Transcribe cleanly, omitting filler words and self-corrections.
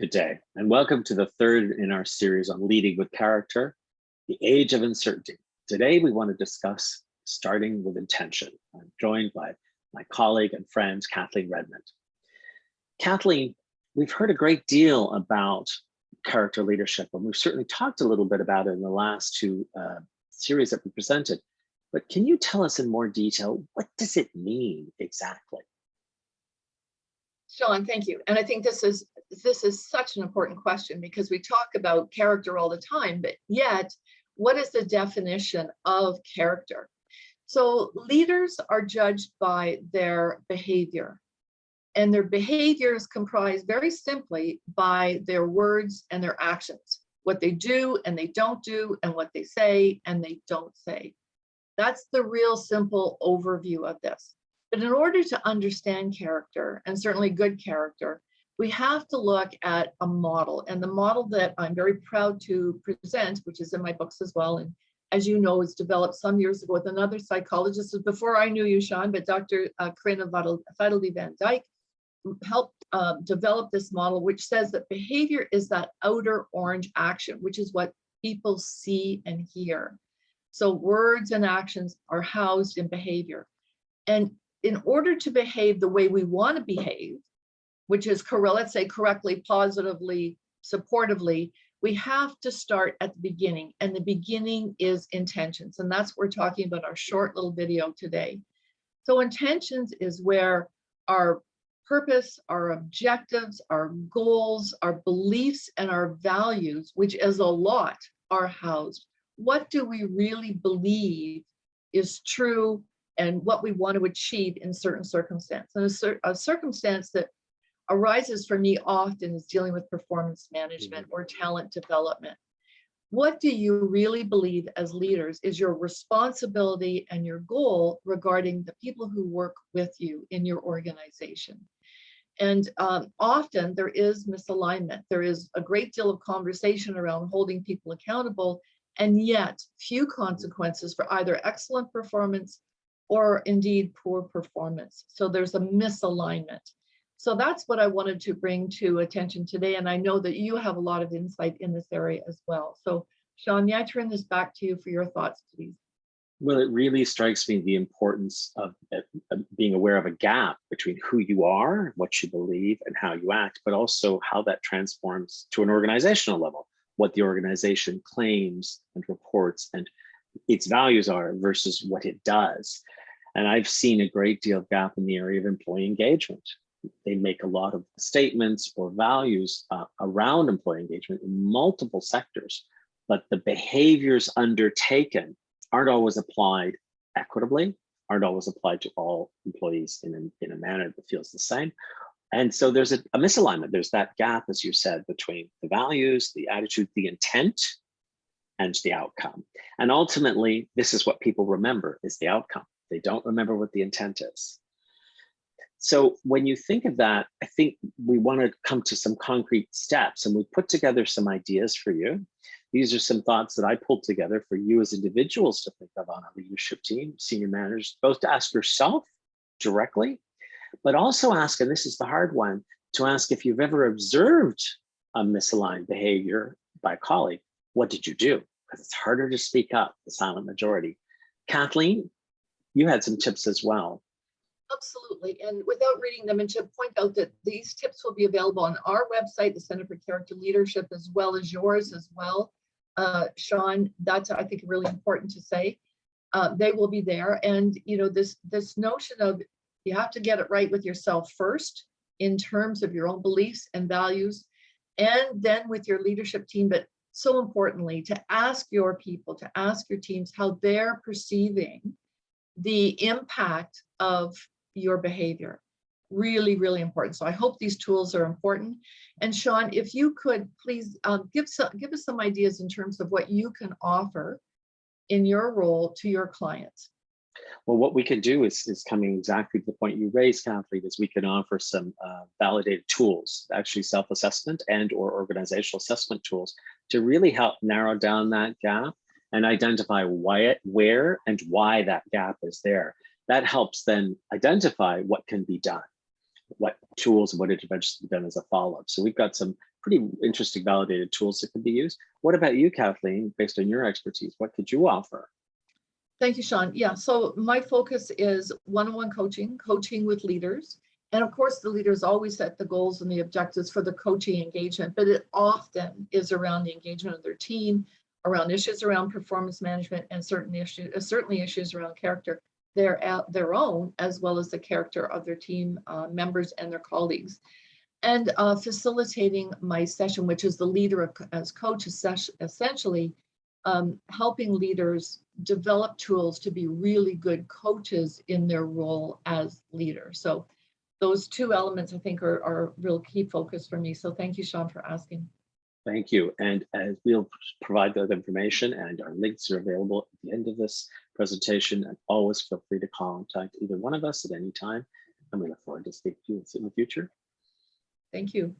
Good day, and welcome to the third in our series on leading with character, the age of uncertainty. Today, we want to discuss starting with intention. I'm joined by my colleague and friend, Kathleen Redmond. Kathleen, we've heard a great deal about character leadership, and we've certainly talked a little bit about it in the last two series that we presented. But can you tell us in more detail, what does it mean exactly? Sean, thank you. And I think this is such an important question because we talk about character all the time, but yet, what is the definition of character? So leaders are judged by their behavior, and their behavior is comprised very simply by their words and their actions, what they do and they don't do, and what they say and they don't say. That's the real simple overview of this. But in order to understand character, and certainly good character, we have to look at a model. And the model that I'm very proud to present, which is in my books as well, and as you know, was developed some years ago with another psychologist before I knew you, Sean, but Dr. Corinne Volatility Van Dyke helped develop this model, which says that behavior is that outer orange action, which is what people see and hear. So words and actions are housed in behavior. And in order to behave the way we want to behave, which is, let's say, correctly, positively, supportively, we have to start at the beginning, and the beginning is intentions. And that's what we're talking about our short little video today. So intentions is where our purpose, our objectives, our goals, our beliefs, and our values, which is a lot, are housed. What do we really believe is true and what we want to achieve in certain circumstances? And a circumstance that arises for me often is dealing with performance management or talent development. What do you really believe as leaders is your responsibility and your goal regarding the people who work with you in your organization? And often there is misalignment. There is a great deal of conversation around holding people accountable, and yet few consequences for either excellent performance or indeed poor performance. So there's a misalignment. So that's what I wanted to bring to attention today. And I know that you have a lot of insight in this area as well. So Sean, may I turn this back to you for your thoughts, please? Well, it really strikes me the importance of being aware of a gap between who you are, what you believe, and how you act, but also how that transforms to an organizational level, what the organization claims and reports and its values are versus what it does. And I've seen a great deal of gap in the area of employee engagement. They make a lot of statements or values around employee engagement in multiple sectors, but the behaviors undertaken aren't always applied equitably, aren't always applied to all employees in a manner that feels the same. And so there's a misalignment. There's that gap, as you said, between the values, the attitude, the intent, and the outcome. And ultimately, this is what people remember is the outcome. They don't remember what the intent is. So when you think of that, I think we want to come to some concrete steps, and we put together some ideas for you. These are some thoughts that I pulled together for you as individuals to think of on a leadership team, senior managers, both to ask yourself directly, but also ask, and this is the hard one, to ask if you've ever observed a misaligned behavior by a colleague. What did you do? Because it's harder to speak up, the silent majority. Kathleen, you had some tips as well. Absolutely. And without reading them, and to point out that these tips will be available on our website, the Center for Character Leadership, as well as yours as well. Sean, that's, I think, really important to say. They will be there. And, you know, this notion of you have to get it right with yourself first in terms of your own beliefs and values, and then with your leadership team. But so importantly, to ask your people, to ask your teams how they're perceiving the impact of your behavior. Really, really important. So I hope these tools are important. And Sean, if you could please give us some ideas in terms of what you can offer in your role to your clients. Well, what we can do is coming exactly to the point you raised, Kathleen, is we can offer some validated tools, actually self-assessment and or organizational assessment tools to really help narrow down that gap and identify where and why that gap is there. That helps then identify what can be done, what tools and what interventions can be done as a follow-up. So we've got some pretty interesting validated tools that can be used. What about you, Kathleen, based on your expertise? What could you offer? Thank you, Sean. Yeah, so my focus is one-on-one coaching with leaders. And of course, the leaders always set the goals and the objectives for the coaching engagement, but it often is around the engagement of their team, around issues around performance management, and certainly issues around character, their own, as well as the character of their team members and their colleagues. And facilitating my session, which is the leader as coach, essentially helping leaders develop tools to be really good coaches in their role as leaders. So those two elements, I think, are a real key focus for me. So thank you, Sean, for asking. Thank you. And as we'll provide that information, and our links are available at the end of this presentation, and always feel free to contact either one of us at any time. And we look forward to speaking to you in the future. Thank you.